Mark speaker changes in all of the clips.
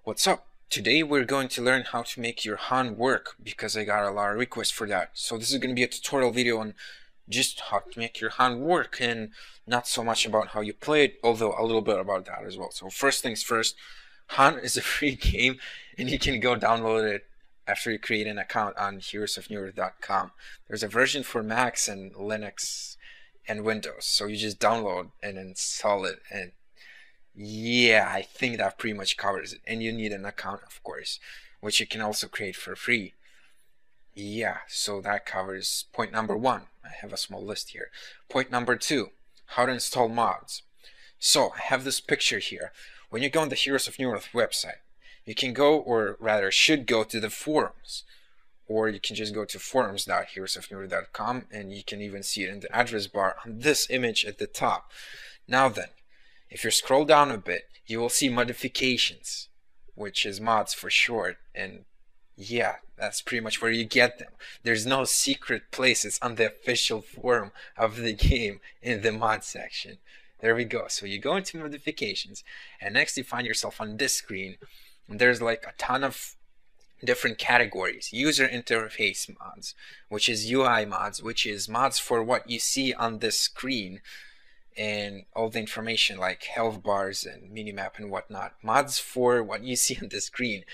Speaker 1: What's up? Today we're going to learn how to make your Han work because I got a lot of requests for that. So this is going to be a tutorial video on just how to make your Han work and not so much about how you play it, although a little bit about that as well. So first things first, Han is a free game and you can go download it after you create an account on heroesofnewerth.com. There's a version for Macs and Linux and Windows, so you just download and install it, and yeah, I think that pretty much covers it. And you need an account, of course, which you can also create for free. Yeah, so that covers point number one. I have a small list here. Point number two, how to install mods. So I have this picture here. When you go on the Heroes of Newerth website, you can go, or rather should go, to the forums, or you can just go to forums.heroesofnewerth.com, and you can even see it in the address bar on this image at the top. Now then, if you scroll down a bit, you will see modifications, which is mods for short, and yeah, that's pretty much where you get them. There's no secret place. It's on the official forum of the game in the mod section. There we go. So you go into modifications, and next you find yourself on this screen, and there's like a ton of different categories. User interface mods, which is UI mods, which is mods for what you see on this screen, and all the information like health bars and minimap and whatnot. Mods for what you see on the screen.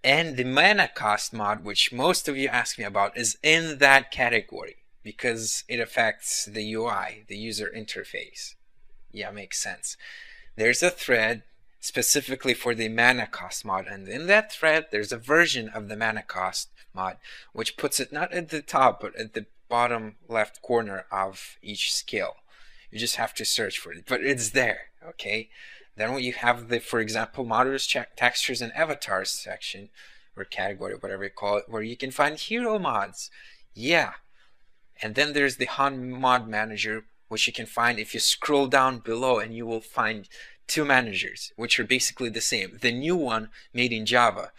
Speaker 1: And the mana cost mod, which most of you ask me about, is in that category because it affects the UI, the user interface. Yeah, makes sense. There's a thread specifically for the mana cost mod, and in that thread there's a version of the mana cost mod which puts it not at the top but at the bottom left corner of each skill. You just have to search for it, but it's there, okay? Then when you have the, for example, models, textures, and avatars section, or category, whatever you call it, where you can find hero mods. Yeah. And then there's the Han Mod Manager, which you can find if you scroll down below, and you will find two managers, which are basically the same. The new one made in Java,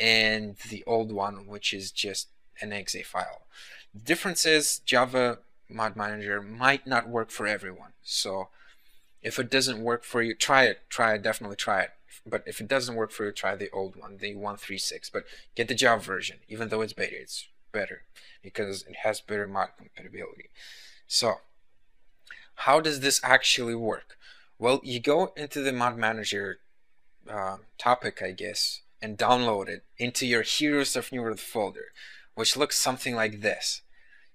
Speaker 1: and the old one, which is just an exe file. The difference is Java Mod Manager might not work for everyone. So if it doesn't work for you, try it, definitely try it. But if it doesn't work for you, try the old one, the 136. But get the Java version. Even though it's beta, it's better because it has better mod compatibility. So how does this actually work? Well, you go into the Mod Manager topic, I guess, and download it into your Heroes of Newerth folder, which looks something like this.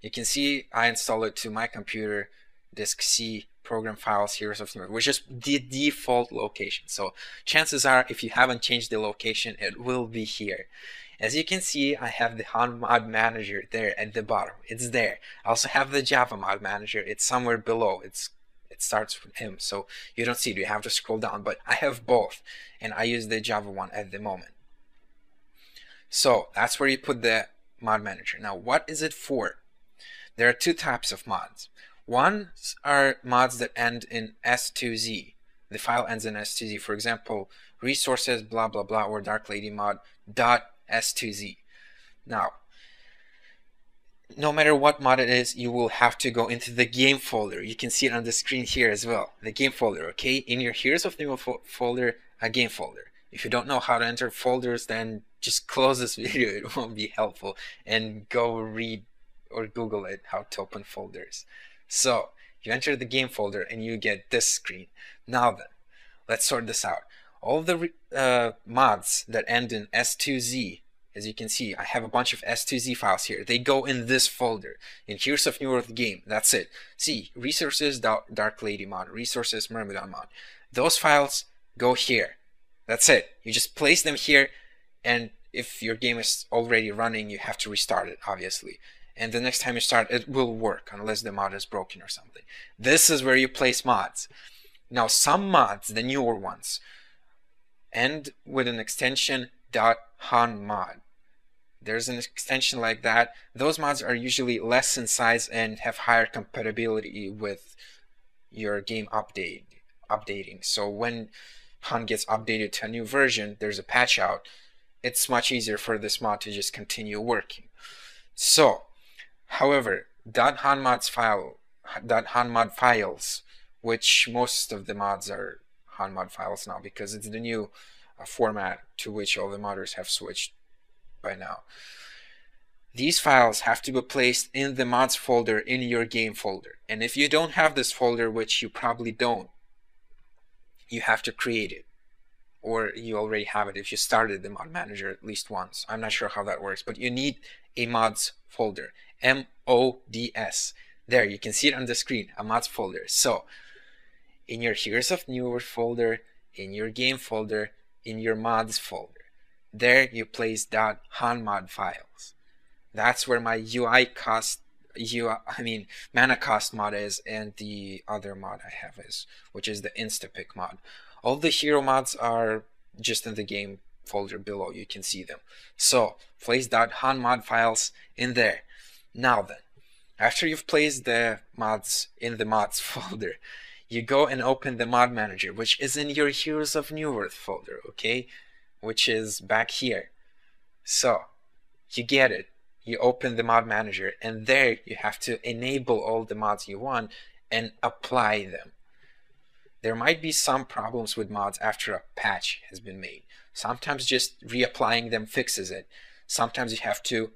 Speaker 1: You can see I installed it to my computer, disk C, program files, Heroes of Newerth, which is the default location. So chances are, if you haven't changed the location, it will be here. As you can see, I have the Han Mod Manager there at the bottom. It's there. I also have the Java Mod Manager. It's somewhere below. It starts with him, so you don't see it. You have to scroll down. But I have both, and I use the Java one at the moment. So that's where you put the Mod Manager. Now, what is it for? There are two types of mods. One are mods that end in S2Z. The file ends in S2Z. For example, resources blah blah blah or Dark Lady mod .s2z. Now, no matter what mod it is, you will have to go into the game folder. You can see it on the screen here as well. The game folder, okay? In your Heroes of Newerth folder, a game folder. If you don't know how to enter folders, then just close this video. It won't be helpful. And go read or Google it, how to open folders. So you enter the game folder and you get this screen. Now then, let's sort this out. All the mods that end in S2Z, as you can see, I have a bunch of S2Z files here. They go in this folder, in Heroes of Newerth game. That's it. See, resources, Dark Lady mod, resources, Myrmidon mod. Those files go here. That's it. You just place them here, and if your game is already running, you have to restart it, obviously. And the next time you start, it will work unless the mod is broken or something. This is where you place mods. Now, some mods, the newer ones, end with an extension .hanmod. There's an extension like that. Those mods are usually less in size and have higher compatibility with your game updating. So when Han gets updated to a new version, there's a patch out, it's much easier for this mod to just continue working. So, however, .hanmod files, which most of the mods are HANMod files now because it's the new a format to which all the modders have switched by now. These files have to be placed in the mods folder in your game folder. And if you don't have this folder, which you probably don't, you have to create it. Or you already have it if you started the mod manager at least once. I'm not sure how that works, but you need a mods folder. M-O-D-S. There, you can see it on the screen, a mods folder. So, in your Heroes of Newerth folder, in your game folder, in your mods folder, there you place .honmod files. That's where my mana cost mod is, and the other mod I have is, which is the Instapick mod. All the hero mods are just in the game folder below. You can see them. So place .honmod files in there. Now then, after you've placed the mods in the mods folder, you go and open the mod manager, which is in your Heroes of Newerth folder, okay? Which is back here. So you get it. You open the mod manager, and there you have to enable all the mods you want and apply them. There might be some problems with mods after a patch has been made. Sometimes just reapplying them fixes it. Sometimes you have to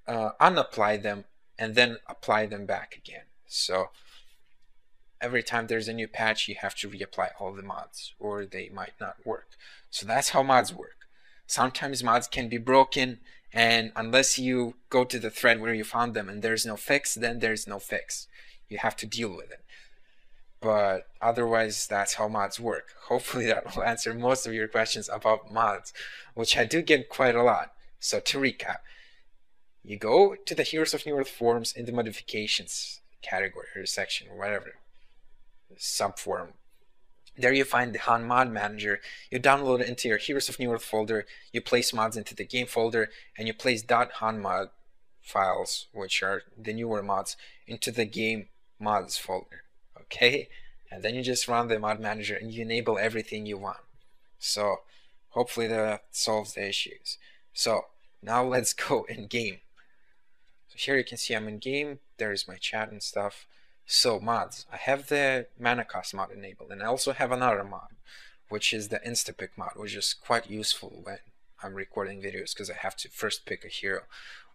Speaker 1: unapply them and then apply them back again. So every time there's a new patch, you have to reapply all the mods, or they might not work. So that's how mods work. Sometimes mods can be broken, and unless you go to the thread where you found them and there's no fix, then there's no fix. You have to deal with it. But otherwise, that's how mods work. Hopefully that will answer most of your questions about mods, which I do get quite a lot. So to recap, you go to the Heroes of Newerth forums in the modifications category or section or whatever, subforum. There you find the Han mod manager. You download it into your Heroes of Newerth folder, you place mods into the game folder, and you place .honmod files, which are the newer mods, into the game mods folder. Okay? And then you just run the mod manager and you enable everything you want. So hopefully that solves the issues. So now let's go in game. So here you can see I'm in game. There's my chat and stuff. So mods, I have the mana cost mod enabled, and I also have another mod, which is the Instapick mod, which is quite useful when I'm recording videos because I have to first pick a hero.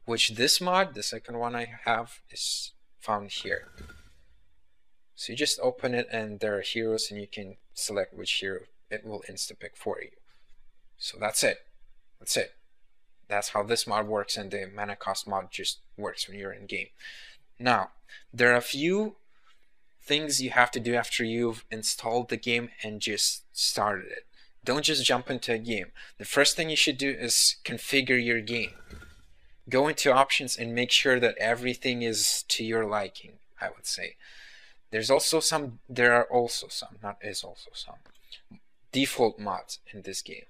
Speaker 1: Which this mod, the second one I have, is found here. So you just open it and there are heroes and you can select which hero it will Instapick for you. So that's it. That's it. That's how this mod works, and the mana cost mod just works when you're in game. Now, there are a few things you have to do after you've installed the game and just started it. Don't just jump into a game. The first thing you should do is configure your game. Go into options and make sure that everything is to your liking, I would say. There are also some default mods in this game.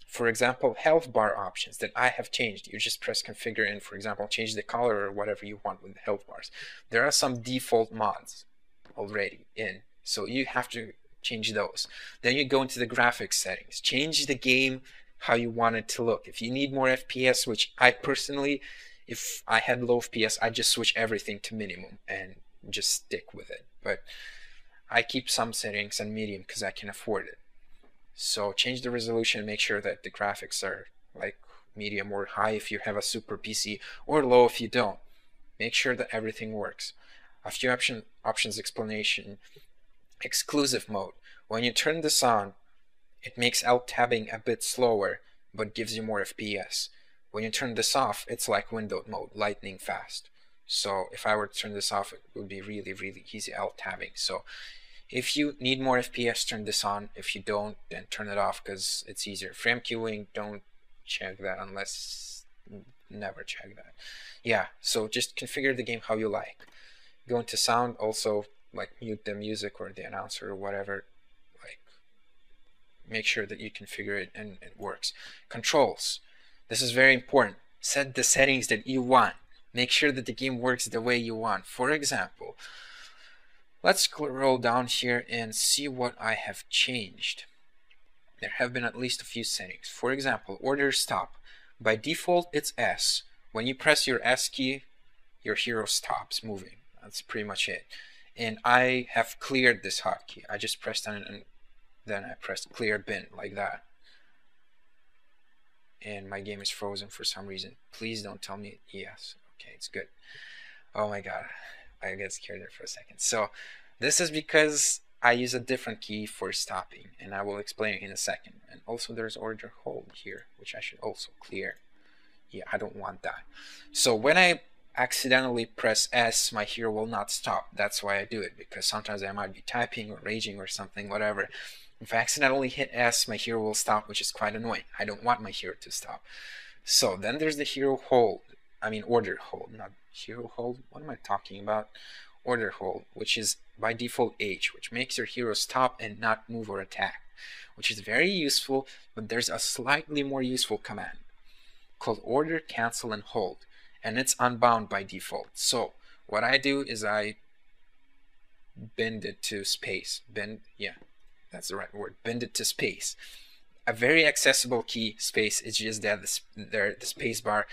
Speaker 1: For example, health bar options that I have changed. You just press configure and, for example, change the color or whatever you want with the health bars. There are some default mods already in, so you have to change those. Then you go into the graphics settings. Change the game how you want it to look. If you need more FPS, which I personally, if I had low FPS, I'd just switch everything to minimum and just stick with it. But I keep some settings on medium because I can afford it. So change the resolution, make sure that the graphics are like medium or high if you have a super PC, or low if you don't. Make sure that everything works. A few options explanation. Exclusive mode. When you turn this on, it makes alt tabbing a bit slower but gives you more FPS. When you turn this off, it's like windowed mode, lightning fast. So if I were to turn this off, it would be really, really easy alt tabbing. So if you need more FPS, turn this on. If you don't, then turn it off because it's easier. Frame queuing, don't check that unless, never check that. Yeah, so just configure the game how you like. Go into sound, also like mute the music or the announcer or whatever. Like, make sure that you configure it and it works. Controls. This is very important. Set the settings that you want. Make sure that the game works the way you want. For example, let's scroll down here and see what I have changed. There have been at least a few settings. For example, order stop. By default, it's S. When you press your S key, your hero stops moving. That's pretty much it. And I have cleared this hotkey. I just pressed on it and then I pressed clear bin like that. and my game is frozen for some reason. Please don't tell me yes. Okay, it's good. Oh my god, I get scared there for a second. So this is because I use a different key for stopping, and I will explain it in a second. And also there's order hold here, which I should also clear. Yeah, I don't want that. So when I accidentally press S, my hero will not stop. That's why I do it, because sometimes I might be typing or raging or something, whatever. If I accidentally hit S, my hero will stop, which is quite annoying. I don't want my hero to stop. So then there's the hero hold. I mean order hold, not hero hold. What am I talking about? Order hold, which is by default H, which makes your hero stop and not move or attack, which is very useful, but there's a slightly more useful command called order, cancel, and hold, and it's unbound by default. So what I do is I bend it to space. Bend, yeah, that's the right word. Bend it to space. A very accessible key, space, is just that the space bar.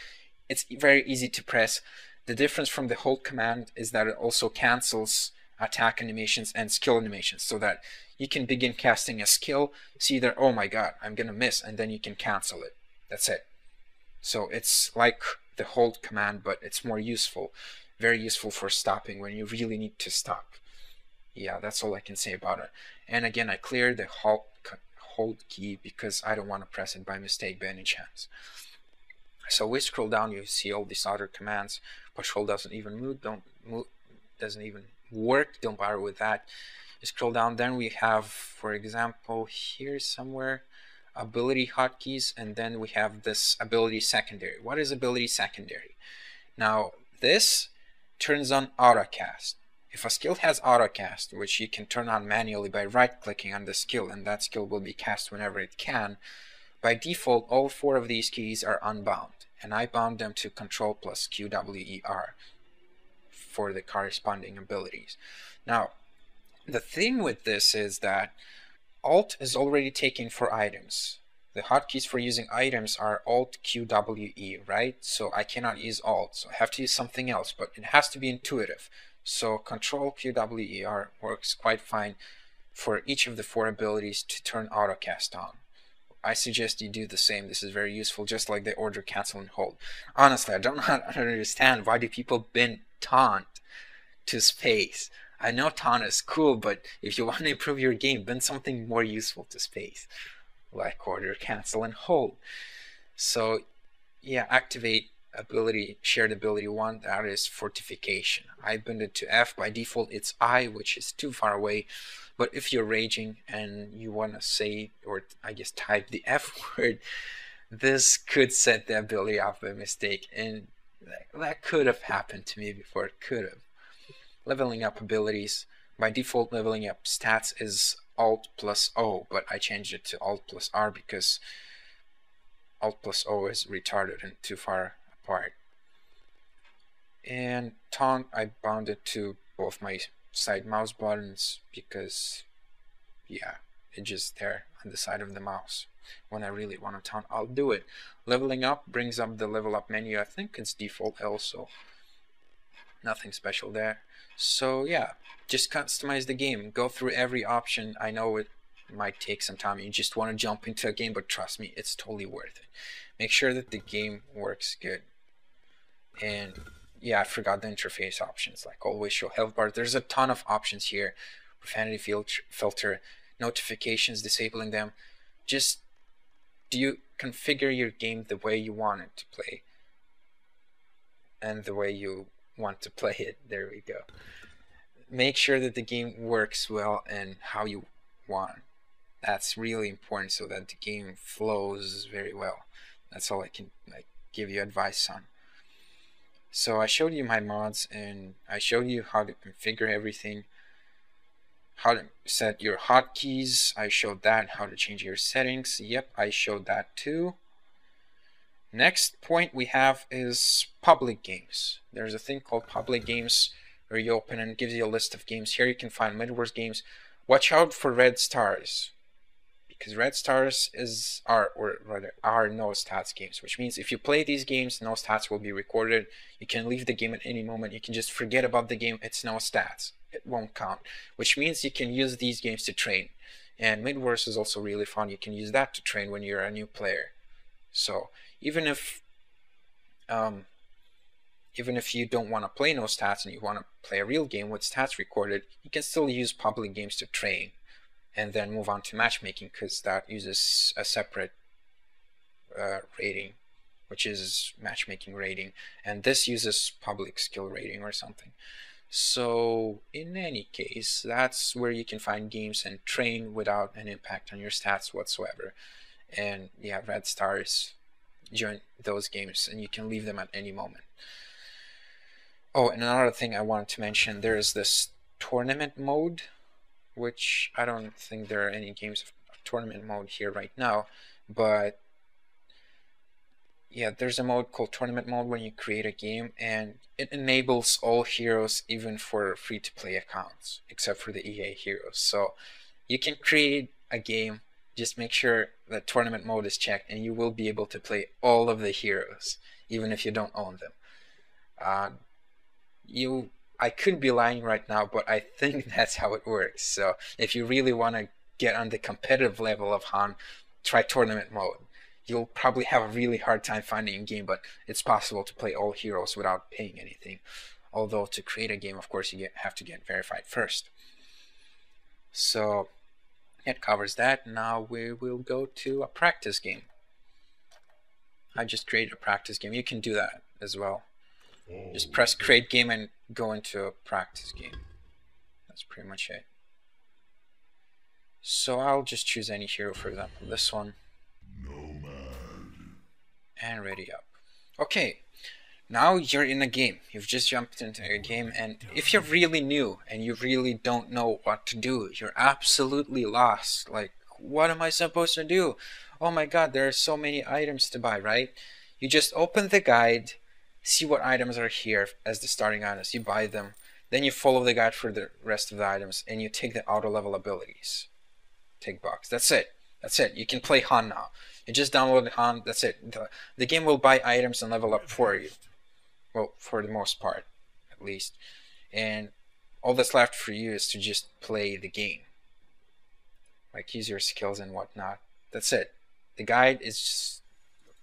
Speaker 1: It's very easy to press. The difference from the hold command is that it also cancels attack animations and skill animations, so that you can begin casting a skill, see that, oh my god, I'm gonna miss, and then you can cancel it. That's it. So it's like the hold command, but it's more useful. Very useful for stopping when you really need to stop. Yeah, that's all I can say about it. And again, I cleared the hold key because I don't want to press it by mistake by any chance. So we scroll down, you see all these other commands. Push hold doesn't even move, doesn't even work, don't bother with that. You scroll down, then we have, for example, here somewhere, ability hotkeys, and then we have this ability secondary. What is ability secondary? Now this turns on autocast. If a skill has autocast, which you can turn on manually by right-clicking on the skill, and that skill will be cast whenever it can, by default all 4 of these keys are unbound, and I bound them to Control plus QWER for the corresponding abilities. Now the thing with this is that Alt is already taken for items. The hotkeys for using items are Alt QWE, right? So I cannot use Alt, so I have to use something else, but it has to be intuitive. So Control QWER works quite fine for each of the 4 abilities to turn autocast on. I suggest you do the same. This is very useful, just like the order, cancel, and hold. Honestly, I don't understand why do people bend taunt to space. I know taunt is cool, but if you want to improve your game, bend something more useful to space, like order, cancel, and hold. So yeah, activate ability, shared ability 1, that is fortification. I bend it to F. By default it's I, which is too far away, but if you're raging and you want to say, or I guess type the F word, this could set the ability off by mistake, and that could have happened to me before. It could have. Leveling up abilities, by default leveling up stats is Alt plus O, but I changed it to Alt plus R because Alt plus O is retarded and too far apart. And taunt, I bound it to both my side mouse buttons because, yeah, it's just there on the side of the mouse. When I really want to taunt, I'll do it. Leveling up brings up the level up menu. I think it's default also. Nothing special there. So yeah, just customize the game. Go through every option. I know it might take some time. You just want to jump into a game, but trust me, it's totally worth it. Make sure that the game works good. And yeah, I forgot the interface options, like always show health bar. There's a ton of options here. Profanity filter, notifications, disabling them. Just do you configure your game the way you want it to play and the way you want to play it. There we go. Make sure that the game works well and how you want. That's really important so that the game flows very well. That's all I can give you advice on. So I showed you my mods and I showed you how to configure everything, how to set your hotkeys. I showed that, how to change your settings. Yep, I showed that too. Next point we have is public games. There's a thing called public games where you open and it gives you a list of games. Here you can find Midwest games. Watch out for red stars, because red stars are no stats games, which means if you play these games, no stats will be recorded. You can leave the game at any moment. You can just forget about the game. It's no stats. It won't count, which means you can use these games to train. And Midwest is also really fun. You can use that to train when you're a new player. So even if you don't want to play no stats and you want to play a real game with stats recorded, you can still use public games to train and then move on to matchmaking, because that uses a separate rating, which is matchmaking rating, and this uses public skill rating or something. So in any case, that's where you can find games and train without an impact on your stats whatsoever. And yeah, red stars join those games and you can leave them at any moment. Oh, and another thing I wanted to mention, there's this tournament mode, which I don't think there are any games of tournament mode here right now, but yeah, there's a mode called tournament mode when you create a game, and it enables all heroes even for free-to-play accounts, except for the EA heroes. So you can create a game, just make sure that tournament mode is checked, and you will be able to play all of the heroes, even if you don't own them. I could be lying right now, but I think that's how it works. So if you really want to get on the competitive level of Han, try tournament mode. You'll probably have a really hard time finding a game, but it's possible to play all heroes without paying anything. Although to create a game, of course, you have to get verified first. So it covers that. Now we will go to a practice game. I just created a practice game. You can do that as well. Just press create game and go into a practice game. That's pretty much it. So I'll just choose any hero, for example this one. And ready up. Okay, now you're in a game. You've just jumped into a game, and if you're really new and you really don't know what to do, you're absolutely lost. Like, what am I supposed to do? Oh my god, there are so many items to buy, right? You just open the guide, see what items are here as the starting items, you buy them, then you follow the guide for the rest of the items, and you take the auto level abilities. Take box. That's it. That's it. You can play Han now. You just download Han, that's it. The game will buy items and level up for you. Well, for the most part, at least. And all that's left for you is to just play the game. Like, use your skills and whatnot. That's it. The guide is just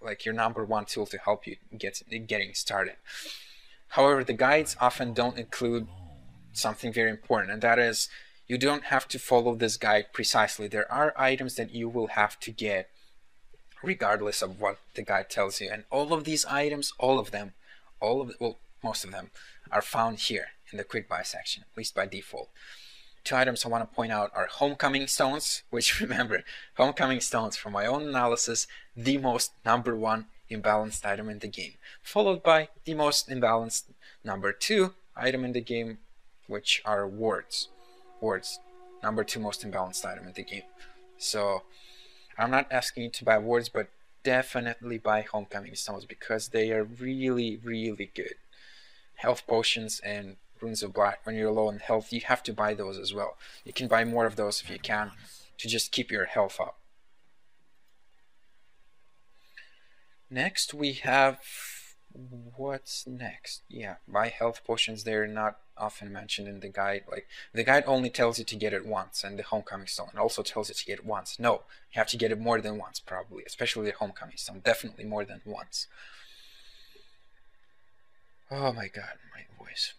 Speaker 1: like your #1 tool to help you getting started. However, the guides often don't include something very important, and that is, you don't have to follow this guide precisely. There are items that you will have to get regardless of what the guide tells you, and all of these items, well, most of them are found here in the quick buy section, at least by default. 2 items I want to point out are homecoming stones, which, remember, homecoming stones, from my own analysis, the most #1 imbalanced item in the game, followed by the most imbalanced #2 item in the game, which are wards. Wards, #2 most imbalanced item in the game. So I'm not asking you to buy wards, but definitely buy homecoming stones, because they are really, really good. Health potions and runes of black, when you're low in health, you have to buy those as well. You can buy more of those if you can, to just keep your health up. Next we have, what's next? Yeah, buy health potions. They're not often mentioned in the guide. Like, the guide only tells you to get it once, and the homecoming stone also tells you to get it once. No, you have to get it more than once, probably, especially the homecoming stone, definitely more than once. Oh my god, my voice.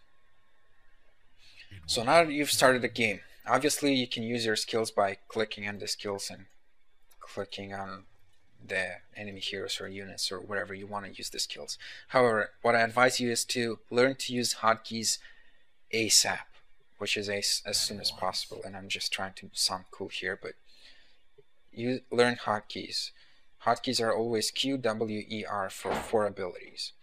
Speaker 1: So now that you've started the game, obviously you can use your skills by clicking on the skills and clicking on the enemy heroes or units or wherever you want to use the skills. However, what I advise you is to learn to use hotkeys ASAP, which is as soon as possible. And I'm just trying to sound cool here, but you learn hotkeys. Hotkeys are always Q, W, E, R for 4 abilities.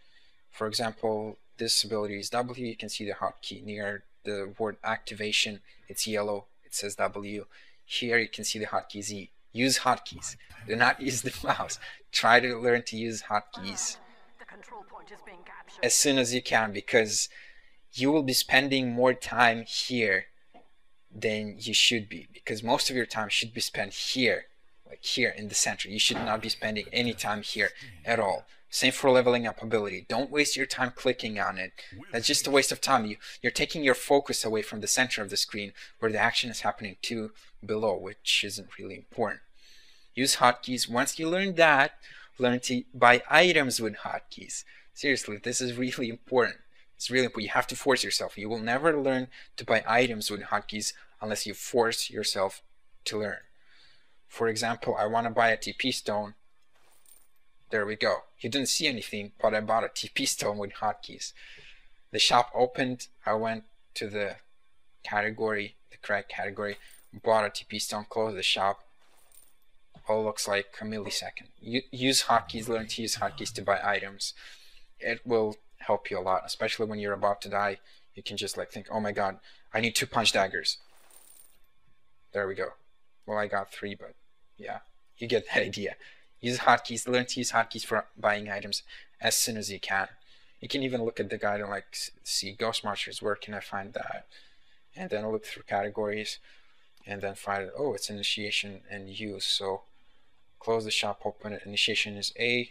Speaker 1: For example, this ability is W. You can see the hotkey near the word activation. It's yellow. It says W. Here you can see the hotkey Z. Use hotkeys. Do not use the mouse. Try to learn to use hotkeys as soon as you can, because you will be spending more time here than you should be, because most of your time should be spent here, like here in the center. You should not be spending any time here at all. Same for leveling up ability. Don't waste your time clicking on it. That's just a waste of time. You're taking your focus away from the center of the screen where the action is happening to below, which isn't really important. Use hotkeys. Once you learn that, learn to buy items with hotkeys. Seriously, this is really important. It's really important. You have to force yourself. You will never learn to buy items with hotkeys unless you force yourself to learn. For example, I want to buy a TP stone. There we go. You didn't see anything, but I bought a TP stone with hotkeys. The shop opened. I went to the category, the correct category, bought a TP stone, closed the shop. All looks like a millisecond. Use hotkeys, learn to use hotkeys to buy items. It will help you a lot, especially when you're about to die. You can just like think, oh my god, I need 2 punch daggers. There we go. Well, I got 3, but yeah, you get the idea. Use hotkeys, learn to use hotkeys for buying items as soon as you can. You can even look at the guide and like see Ghost Marchers, where can I find that? And then look through categories and then find, oh, it's initiation and use. So close the shop, open it. Initiation is A,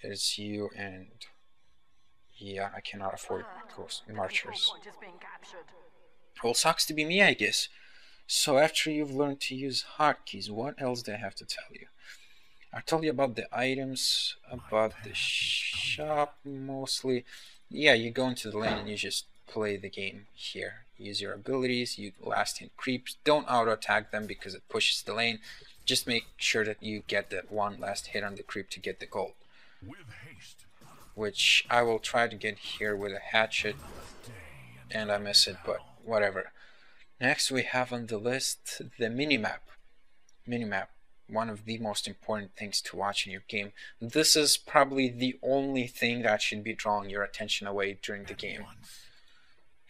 Speaker 1: it's U, and yeah, I cannot afford Ghost Marchers. Well, sucks to be me, I guess. So after you've learned to use hotkeys, what else do I have to tell you? I told you about the items, about the shop mostly. Yeah, you go into the lane and you just play the game here. Use your abilities, you last hit creeps. Don't auto attack them because it pushes the lane. Just make sure that you get that one last hit on the creep to get the gold. Which I will try to get here with a hatchet, and I miss it, but whatever. Next we have on the list the minimap. Minimap, one of the most important things to watch in your game. This is probably the only thing that should be drawing your attention away during the game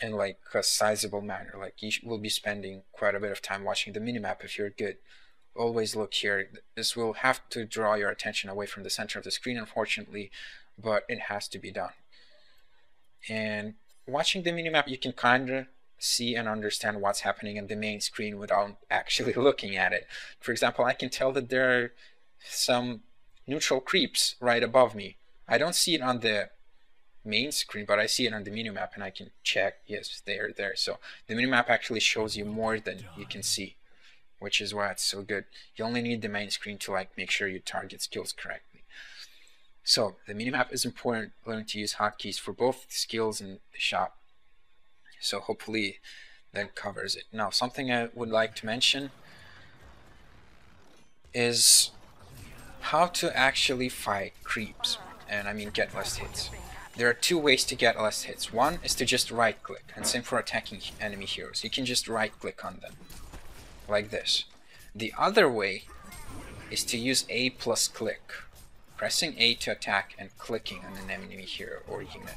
Speaker 1: in like a sizable manner. Like you will be spending quite a bit of time watching the minimap if you're good. Always look here. This will have to draw your attention away from the center of the screen, unfortunately, but it has to be done. And watching the minimap, you can kind of see and understand what's happening in the main screen without actually looking at it. For example, I can tell that there are some neutral creeps right above me. I don't see it on the main screen, but I see it on the minimap and I can check, yes, they are there. So the minimap actually shows you more than you can see, which is why it's so good. You only need the main screen to like make sure you target skills correctly. So the minimap is important. Learn to use hotkeys for both skills and the shop. So hopefully that covers it. Now, something I would like to mention is how to actually fight creeps, and I mean get less hits. There are 2 ways to get less hits. One is to just right click, and same for attacking enemy heroes. You can just right click on them, like this. The other way is to use A plus click, pressing A to attack and clicking on an enemy hero or unit,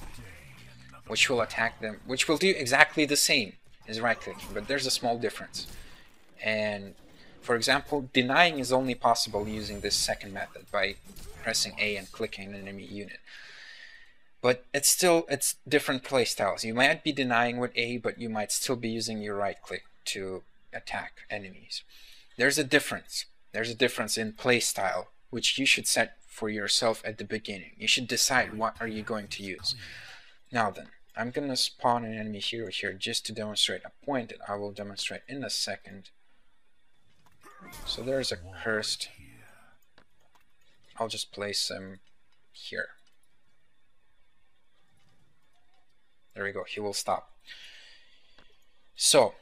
Speaker 1: which will attack them, which will do exactly the same as right clicking, but there's a small difference. And for example, denying is only possible using this second method by pressing A and clicking an enemy unit. But it's different playstyles. You might be denying with A, but you might still be using your right click to attack enemies. There's a difference. There's a difference in playstyle, which you should set for yourself at the beginning. You should decide what are you going to use. Now then, I'm gonna spawn an enemy hero here just to demonstrate a point that I will demonstrate in a second. So there's a cursed. I'll just place him here. There we go, he will stop. So,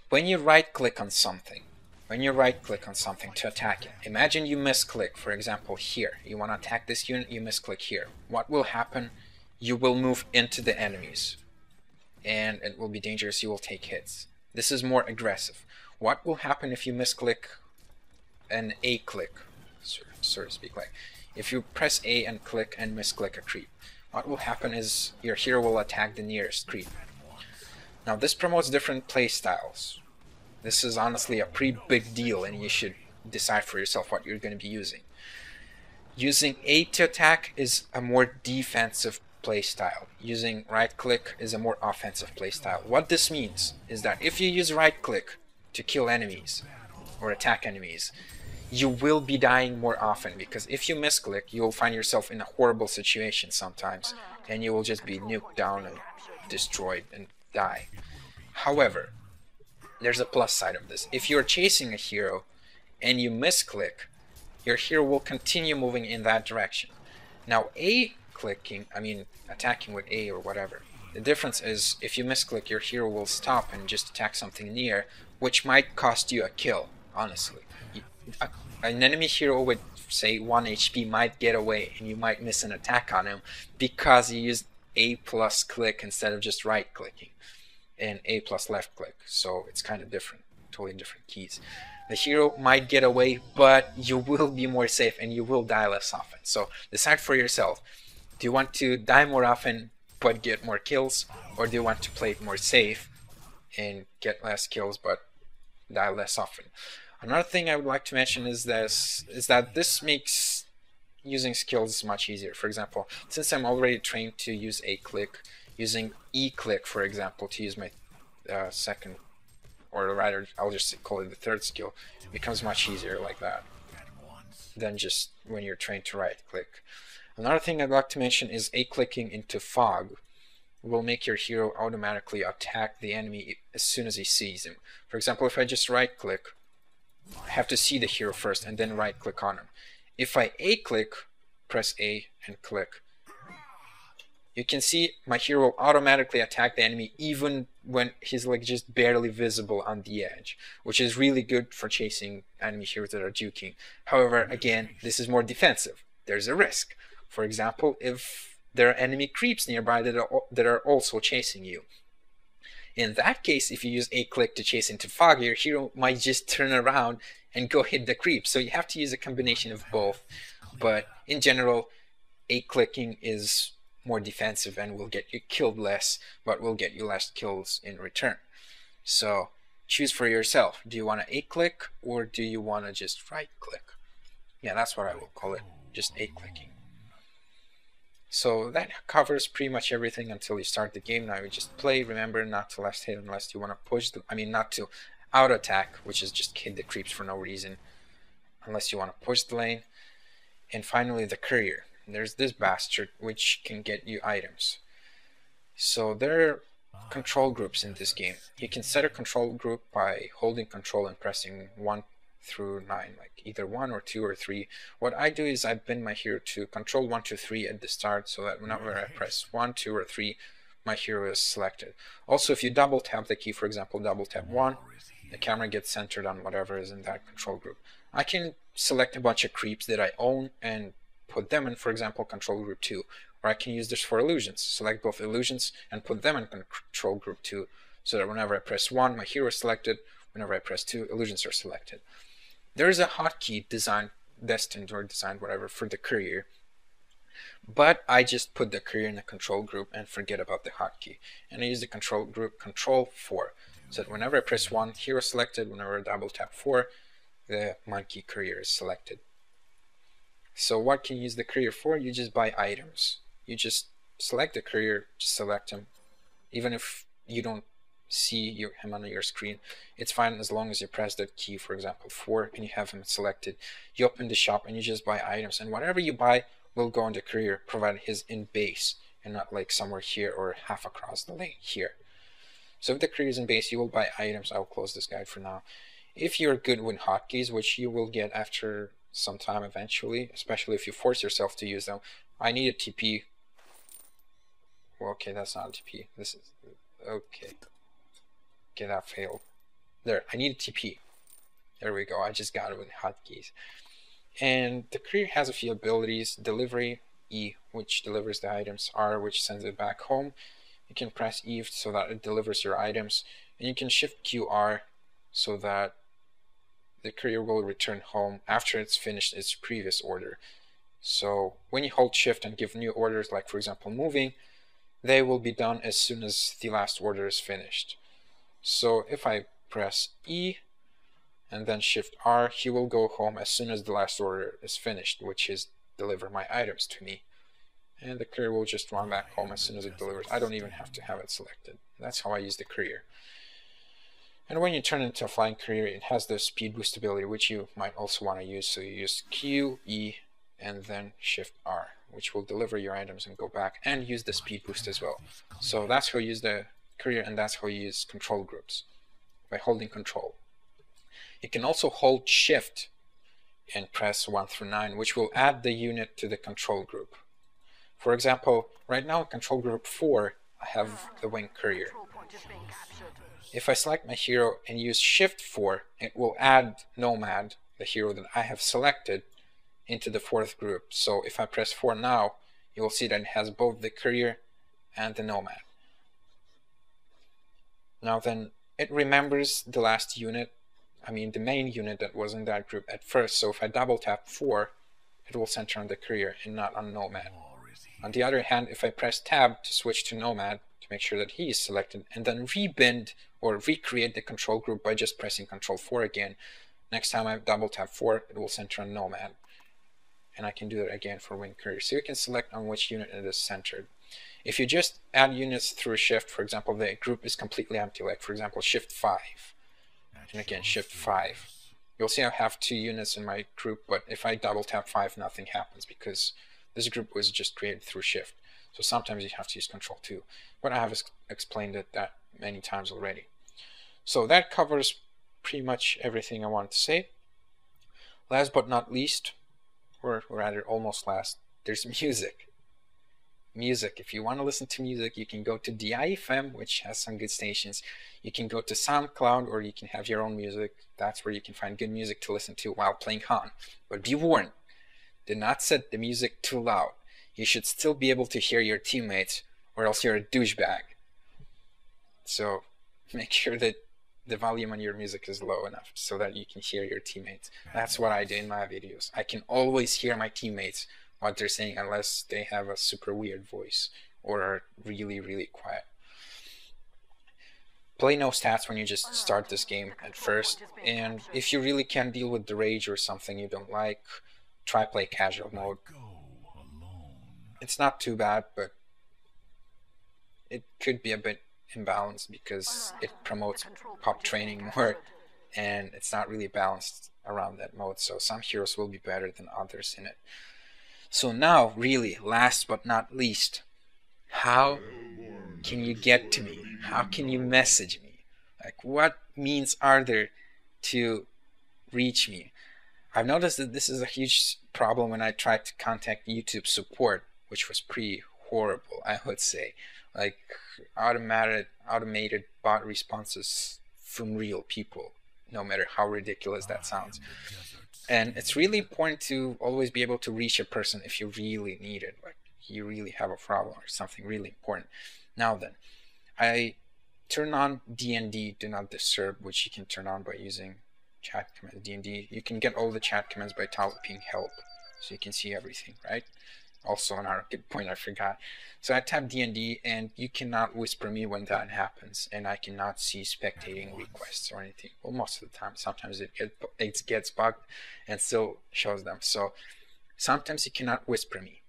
Speaker 1: when you right click on something, to attack it, imagine you misclick, for example here, you want to attack this unit, you misclick here. What will happen? You will move into the enemies, and it will be dangerous, you will take hits. This is more aggressive. What will happen if you misclick an A click, so to speak, like if you press A and click and misclick a creep? What will happen is your hero will attack the nearest creep. Now this promotes different play styles. This is honestly a pretty big deal, and you should decide for yourself what you're going to be using. Using A to attack is a more defensive playstyle. Using right click is a more offensive playstyle. What this means is that if you use right click to kill enemies or attack enemies, you will be dying more often, because if you misclick, you will find yourself in a horrible situation sometimes, and you will just be nuked down and destroyed and die. However, there's a plus side of this. If you're chasing a hero and you misclick, your hero will continue moving in that direction. Now attacking with A or whatever, the difference is if you misclick, your hero will stop and just attack something near, which might cost you a kill, honestly. An enemy hero with, say, 1 HP might get away and you might miss an attack on him because you used A plus click instead of just right clicking, and A plus left click, so it's kind of different, totally different keys. The hero might get away, but you will be more safe and you will die less often. So decide for yourself. Do you want to die more often but get more kills, or do you want to play it more safe and get less kills but die less often? Another thing I would like to mention is that this makes using skills much easier. For example, since I'm already trained to use A click, using E click, for example, to use my second, or rather I'll just call it the third skill, becomes much easier like that than just when you're trained to right click. Another thing I'd like to mention is A clicking into fog will make your hero automatically attack the enemy as soon as he sees him. For example, if I just right click, I have to see the hero first and then right click on him. If I A click, press A and click, you can see my hero will automatically attack the enemy even when he's like just barely visible on the edge, which is really good for chasing enemy heroes that are juking. However, again, this is more defensive. There's a risk. For example, if there are enemy creeps nearby that are also chasing you. In that case, if you use A click to chase into fog, your hero might just turn around and go hit the creep. So you have to use a combination of both. But in general, A clicking is more defensive and will get you killed less, but will get you less kills in return. So choose for yourself. Do you want to A click, or do you want to just right click? Yeah, that's what I will call it, just A clicking. So that covers pretty much everything until you start the game. Now you just play. Remember not to left hit unless you want to push not to out attack, which is just hit the creeps for no reason, unless you want to push the lane. And finally the courier. There's this bastard which can get you items. So there are control groups in this game. You can set a control group by holding control and pressing 1 through 9, like either 1 or 2 or 3. What I do is I bind my hero to control 1 to 3 at the start, so that whenever I press 1, 2 or 3, my hero is selected. Also, if you double tap the key, for example double tap 1, the camera gets centered on whatever is in that control group. I can select a bunch of creeps that I own and put them in, for example, control group 2, or I can use this for illusions. Select both illusions and put them in control group 2, so that whenever I press 1, my hero is selected, whenever I press 2, illusions are selected. There is a hotkey destined whatever for the courier, but I just put the courier in a control group and forget about the hotkey, and I use the control group control 4, so that whenever I press 1, hero selected, whenever I double tap 4, the monkey courier is selected. So what can you use the courier for? You just buy items. You just select the courier, just select him. Even if you don't see him on your screen, it's fine as long as you press that key, for example 4, and you have him selected. You open the shop and you just buy items, and whatever you buy will go on the courier, provided he's in base and not like somewhere here or half across the lane here. So if the courier is in base, you will buy items. I'll close this guide for now. If you're good with hotkeys, which you will get after some time eventually, especially if you force yourself to use them. I need a TP. Well, okay, that's not a TP. This is okay. Okay, that failed. There, I need a TP. There we go. I just got it with hotkeys. And the courier has a few abilities. Delivery, E, which delivers the items. R, which sends it back home. You can press E so that it delivers your items, and you can shift QR so that the courier will return home after it's finished its previous order. So when you hold shift and give new orders, like for example moving, they will be done as soon as the last order is finished. So if I press E and then shift R, he will go home as soon as the last order is finished, which is deliver my items to me. And the courier will just run back home as soon as it delivers. I don't even have to have it selected. That's how I use the courier. And when you turn into a flying courier, it has the speed boost ability, which you might also want to use. So you use Q, E, and then Shift R, which will deliver your items and go back, and use the speed boost as well. So that's how you use the courier, and that's how you use control groups, by holding control. You can also hold Shift and press 1 through 9, which will add the unit to the control group. For example, right now in control group 4, I have the wing courier. If I select my hero and use Shift 4, it will add Nomad, the hero that I have selected, into the 4th group. So if I press 4 now, you will see that it has both the courier and the Nomad. Now then, it remembers the last unit, the main unit that was in that group at first. So if I double tap 4, it will center on the courier and not on Nomad. On the other hand, if I press tab to switch to Nomad, to make sure that he is selected, and then rebind or recreate the control group by just pressing Control 4 again, next time I double tap 4, it will center on Nomad. And I can do that again for wing courier. So you can select on which unit it is centered. If you just add units through Shift, for example, the group is completely empty, like for example Shift 5, and again Shift 5. You'll see I have 2 units in my group, but if I double tap 5, nothing happens because this group was just created through Shift. So sometimes you have to use Control 2, but I have explained it that many times already. So that covers pretty much everything I wanted to say. Last but not least, or rather almost last, there's music. Music. If you want to listen to music, you can go to DIFM, which has some good stations. You can go to SoundCloud, or you can have your own music. That's where you can find good music to listen to while playing Han. But be warned, do not set the music too loud. You should still be able to hear your teammates, or else you're a douchebag. So make sure that the volume on your music is low enough so that you can hear your teammates. That's what I do in my videos. I can always hear my teammates, what they're saying, unless they have a super weird voice or are really, really quiet. Play no stats when you just start this game at first, and if you really can't deal with the rage or something you don't like, try play casual mode. It's not too bad, but it could be a bit imbalanced because it promotes pop training more, and it's not really balanced around that mode, so some heroes will be better than others in it. So now, really, last but not least, how can you get to me? How can you message me? Like, what means are there to reach me? I've noticed that this is a huge problem when I tried to contact YouTube support, which was pretty horrible, I would say. Like, automated bot responses from real people, no matter how ridiculous that sounds. And it's really important to always be able to reach a person if you really need it, like you really have a problem or something really important. Now then, I turn on DND, do not disturb, which you can turn on by using chat commands. DND, you can get all the chat commands by typing help, so you can see everything, right? Also another good point I forgot. So I tap DND, and you cannot whisper me when that happens, and I cannot see spectating requests or anything. Well, most of the time. Sometimes it gets bugged and still shows them. So sometimes you cannot whisper me.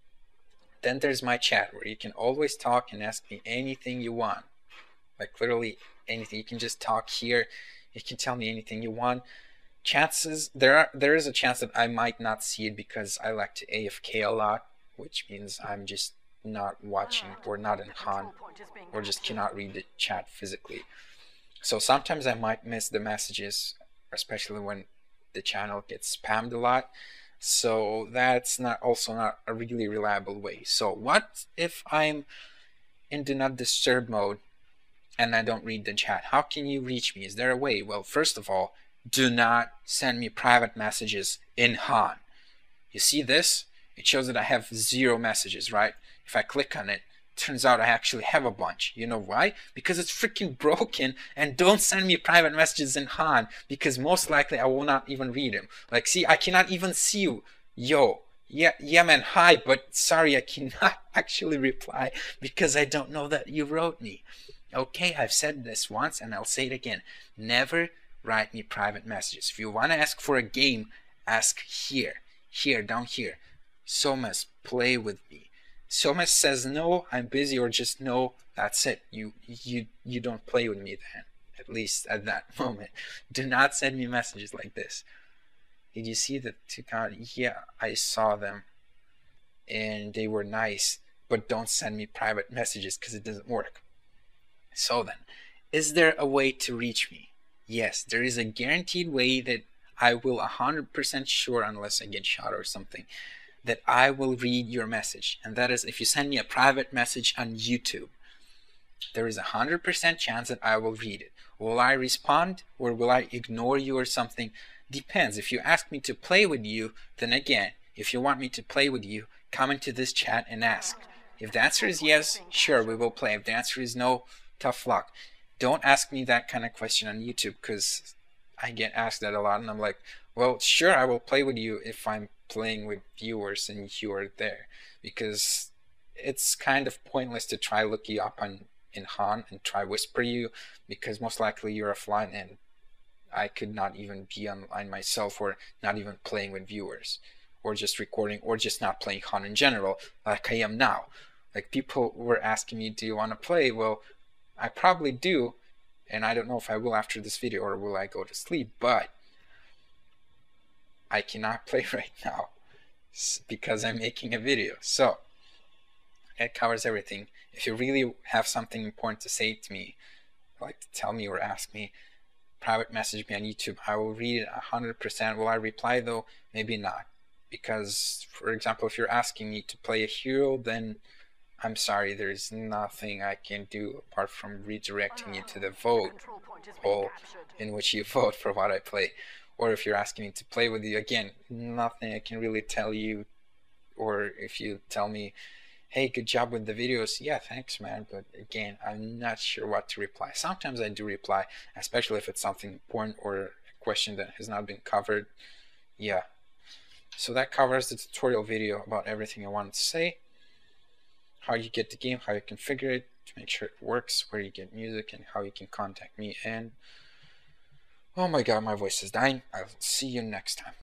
Speaker 1: Then there's my chat, where you can always talk and ask me anything you want. Like literally anything. You can just talk here. You can tell me anything you want. Chances there is a chance that I might not see it because I like to AFK a lot, which means I'm just not watching or not in Han, or just cannot read the chat physically. So sometimes I might miss the messages, especially when the channel gets spammed a lot. So that's also not a really reliable way. So what if I'm in do not disturb mode and I don't read the chat? How can you reach me? Is there a way? Well, first of all, do not send me private messages in Han. You see this? It shows that I have 0 messages, right? If I click on it, turns out I actually have a bunch. You know why? Because it's freaking broken, and don't send me private messages in Han, because most likely I will not even read them. Like, see, I cannot even see you. Yo, yeah man, hi, but sorry, I cannot actually reply because I don't know that you wrote me. Okay, I've said this once and I'll say it again. Never write me private messages. If you want to ask for a game, ask here, down here. Somas, play with me. Somas says no, I'm busy, or just no, that's it. You don't play with me then, at least at that moment. Do not send me messages like this. Did you see the Tukad? Yeah, I saw them and they were nice, but don't send me private messages because it doesn't work. So then, is there a way to reach me? Yes, there is a guaranteed way that I will 100% sure, unless I get shot or something, that I will read your message. And that is if you send me a private message on YouTube, there is 100% chance that I will read it. Will I respond or will I ignore you or something? Depends. If you ask me to play with you, then again, if you want me to play with you, come into this chat and ask. If the answer is yes, sure, we will play. If the answer is no, tough luck. Don't ask me that kind of question on YouTube, because I get asked that a lot and I'm like, well, sure, I will play with you if I'm playing with viewers and you are there, because it's kind of pointless to try look you up in Han and try whisper you, because most likely you're offline and I could not even be online myself, or not even playing with viewers, or just recording, or just not playing Han in general like I am now. Like, people were asking me, do you want to play? Well, I probably do, and I don't know if I will after this video, or will I go to sleep, but I cannot play right now because I'm making a video. So it covers everything. If you really have something important to say to me, like to tell me or ask me, private message me on YouTube. I will read it 100%. Will I reply though? Maybe not. Because, for example, if you're asking me to play a hero, then I'm sorry, there's nothing I can do apart from redirecting you to the vote poll in which you vote for what I play. Or if you're asking me to play with you, again, nothing I can really tell you. Or if you tell me, hey, good job with the videos, yeah, thanks, man, but again, I'm not sure what to reply. Sometimes I do reply, especially if it's something important or a question that has not been covered. Yeah. So that covers the tutorial video about everything I wanted to say. How you get the game, how you configure it to make sure it works, where you get music, and how you can contact me. And oh my god, my voice is dying. I'll see you next time.